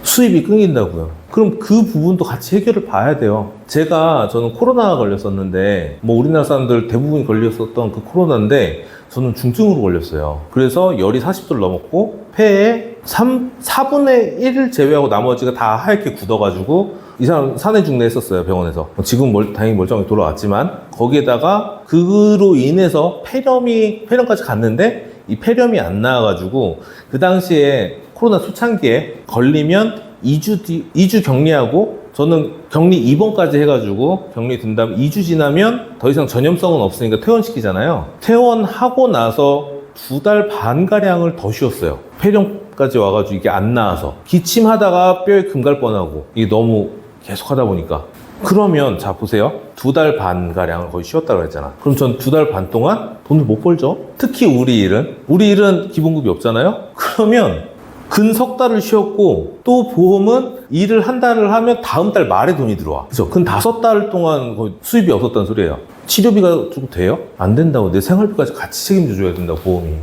수입이 끊긴다고요. 그럼 그 부분도 같이 해결을 봐야 돼요. 저는 코로나 걸렸었는데, 뭐 우리나라 사람들 대부분이 걸렸었던 그 코로나인데, 저는 중증으로 걸렸어요. 그래서 열이 40도를 넘었고, 폐에 4분의 1을 제외하고 나머지가 다 하얗게 굳어가지고, 이 사람 산에 중내 했었어요, 병원에서. 지금 다행히 멀쩡하게 돌아왔지만, 거기에다가 그로 인해서 폐렴까지 갔는데, 이 폐렴이 안 나와가지고, 그 당시에 코로나 초창기에 걸리면 2주 격리하고, 저는 격리 입원까지 해가지고 격리 든 다음 2주 지나면 더 이상 전염성은 없으니까 퇴원시키잖아요. 퇴원하고 나서 2달 반가량을 더 쉬었어요. 폐렴까지 와가지고 이게 안 나와서. 기침하다가 뼈에 금 갈 뻔하고, 이게 너무 계속 하다 보니까. 그러면 자 보세요. 2달 반가량을 거의 쉬었다고 했잖아. 그럼 전 2달 반 동안 돈을 못 벌죠. 특히 우리 일은 기본급이 없잖아요. 그러면 근 석 달을 쉬었고, 또 보험은 일을 한 달을 하면 다음 달 말에 돈이 들어와. 그죠? 근 5달 동안 거의 수입이 없었다는 소리예요. 치료비가 좀 돼요? 안 된다고. 내 생활비까지 같이 책임져줘야 된다고, 보험이.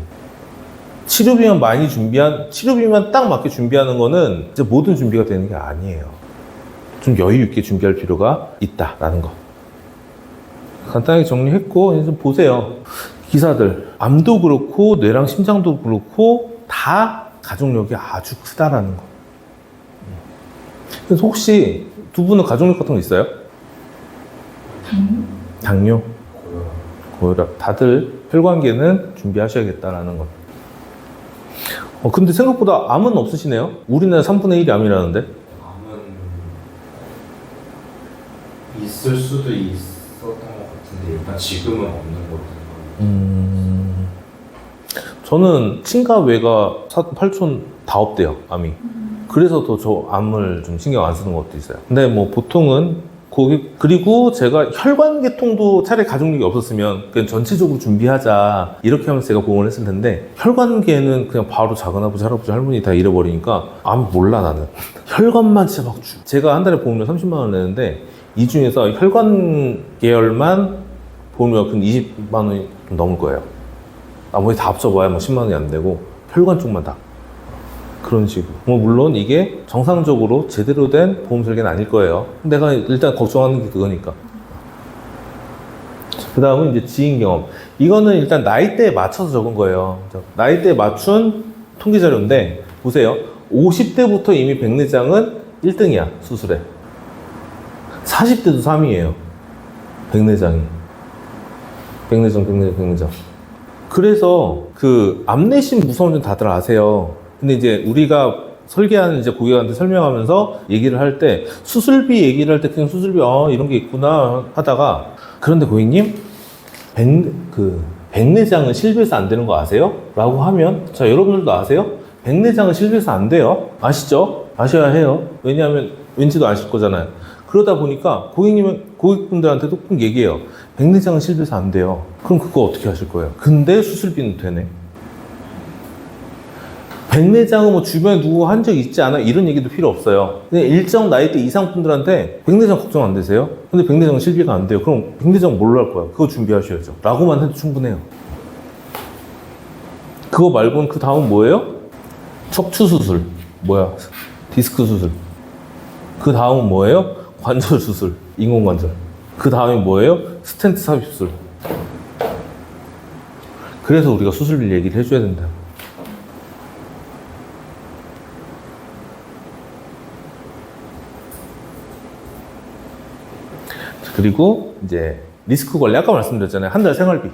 치료비만 딱 맞게 준비하는 거는 이제 모든 준비가 되는 게 아니에요. 좀 여유 있게 준비할 필요가 있다라는 거. 간단하게 정리했고, 이제 좀 보세요. 기사들. 암도 그렇고, 뇌랑 심장도 그렇고, 다 가족력이 아주 크다라는 거. 그래서 혹시 두 분은 가족력 같은 거 있어요? 당뇨? 고혈압. 다들 혈관계는 준비하셔야겠다라는 거. 근데 생각보다 암은 없으시네요? 우리나라 3분의 1이 암이라는데? 암은 있을 수도 있었던 것 같은데 일단 지금은 없는 것 같아요. 저는 친가 외가 팔촌 다 없대요, 암이. 그래서 더 저 암을 좀 신경 안 쓰는 것도 있어요. 근데 뭐 보통은 그리고 제가 혈관계통도 차라리 가족력이 없었으면 그냥 전체적으로 준비하자 이렇게 하면서 제가 보험을 했을 텐데, 혈관계는 그냥 바로 작은아버지, 할아버지, 할머니 다 잃어버리니까 암 몰라 나는. 혈관만 진짜 막 제가 한 달에 보험료 30만 원 내는데 이 중에서 혈관 계열만 보험료가 근 20만 원이 좀 넘을 거예요. 나머지 다 합쳐봐야 뭐 10만 원이 안 되고, 혈관 쪽만 다. 그런 식으로. 뭐 물론 이게 정상적으로 제대로 된 보험 설계는 아닐 거예요. 내가 일단 걱정하는 게 그거니까. 그 다음은 이제 지인 경험. 이거는 일단 나이대에 맞춰서 적은 거예요. 나이대에 맞춘 통계 자료인데, 보세요. 50대부터 이미 백내장은 1등이야, 수술에. 40대도 3위예요. 백내장. 그래서 그 암내심 무서운 줄 다들 아세요. 근데 이제 우리가 설계하는 이제 고객한테 설명하면서 얘기를 할 때, 수술비 얘기를 할 때 그냥 수술비 이런 게 있구나 하다가, 그런데 고객님 백내장은 실비해서 안 되는 거 아세요? 라고 하면, 자, 여러분들도 아세요? 백내장은 실비해서 안 돼요. 아시죠? 아셔야 해요. 왜냐하면 왠지도 아실 거잖아요. 그러다 보니까 고객분들한테도 꼭 얘기해요. 백내장은 실비해서 안 돼요. 그럼 그거 어떻게 하실 거예요? 근데 수술비는 되네. 백내장은 뭐 주변에 누구 한 적 있지 않아? 이런 얘기도 필요 없어요. 그냥 일정 나이대 이상 분들한테 백내장 걱정 안 되세요? 근데 백내장은 실비가 안 돼요. 그럼 백내장 뭘로 할 거야? 그거 준비하셔야죠. 라고만 해도 충분해요. 그거 말고는 그 다음 뭐예요? 척추 수술. 뭐야? 디스크 수술. 그 다음은 뭐예요? 관절 수술. 인공관절. 그 다음이 뭐예요? 스텐트 삽입술. 그래서 우리가 수술비 얘기를 해줘야 된다. 그리고 이제 리스크 관리 아까 말씀드렸잖아요. 한 달 생활비.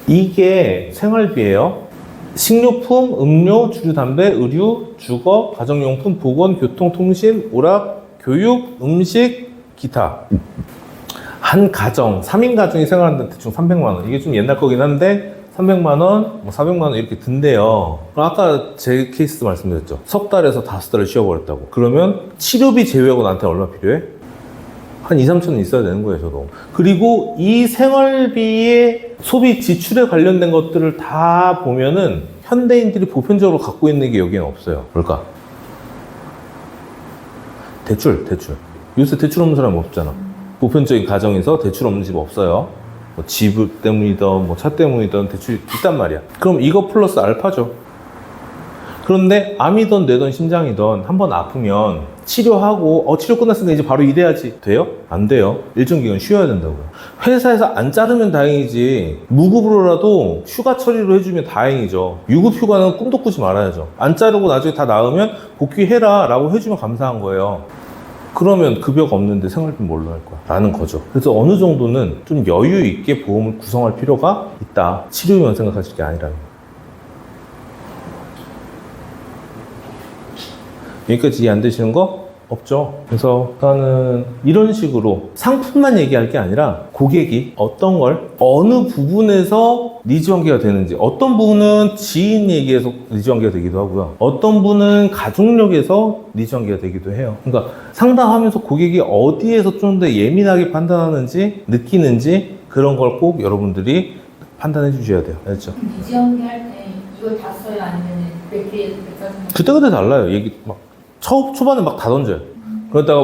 이게 생활비예요. 식료품, 음료, 주류, 담배, 의류, 주거, 가정용품, 보건, 교통, 통신, 오락, 교육, 음식, 기타. 한 가정, 3인 가정이 생활하는데 대충 300만 원. 이게 좀 옛날 거긴 한데 300만 원, 뭐 400만 원 이렇게 든대요. 아까 제 케이스도 말씀드렸죠. 석 달에서 5달을 쉬어버렸다고. 그러면 치료비 제외하고 나한테 얼마 필요해? 한 2, 3천 원 있어야 되는 거예요, 저도. 그리고 이 생활비의 소비 지출에 관련된 것들을 다 보면은 현대인들이 보편적으로 갖고 있는 게 여기는 없어요. 뭘까? 대출. 요새 대출 없는 사람 없잖아. 보편적인 가정에서 대출 없는 집 없어요. 뭐 집 때문이든 뭐 차 때문이든 대출이 있단 말이야. 그럼 이거 플러스 알파죠. 그런데 암이든 뇌든 심장이든 한번 아프면 치료하고 치료 끝났으니까 이제 바로 일해야지 돼요? 안 돼요. 일정 기간 쉬어야 된다고요. 회사에서 안 자르면 다행이지 무급으로라도 휴가 처리로 해주면 다행이죠. 유급 휴가는 꿈도 꾸지 말아야죠. 안 자르고 나중에 다 나으면 복귀해라 라고 해주면 감사한 거예요. 그러면 급여가 없는데 생활비 뭘로 할 거야? 라는 거죠. 그래서 어느 정도는 좀 여유 있게 보험을 구성할 필요가 있다. 치료비만 생각하실 게 아니라면. 여기까지 이해 안 되시는 거 없죠? 그래서 저는 이런 식으로 상품만 얘기할 게 아니라 고객이 어떤 걸 어느 부분에서 니즈 관계가 되는지, 어떤 부분은 지인 얘기에서 니즈 관계가 되기도 하고요. 어떤 분은 가족력에서 니즈 관계가 되기도 해요. 그러니까 상담하면서 고객이 어디에서 좀 더 예민하게 판단하는지 느끼는지 그런 걸 꼭 여러분들이 판단해 주셔야 돼요. 알죠? 니지연기 할 때 이걸 다 써요? 아니면 몇 개, 몇 가지? 그때그때 달라요. 얘기 막 초반에 막 다 던져요. 그러다가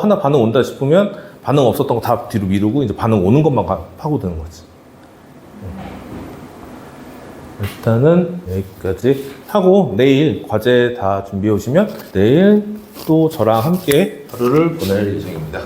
하나 반응 온다 싶으면 반응 없었던 거 다 뒤로 미루고 이제 반응 오는 것만 파고드는 거지. 일단은 여기까지 하고 내일 과제 다 준비해 오시면 내일 또 저랑 함께 하루를 보낼 예정입니다.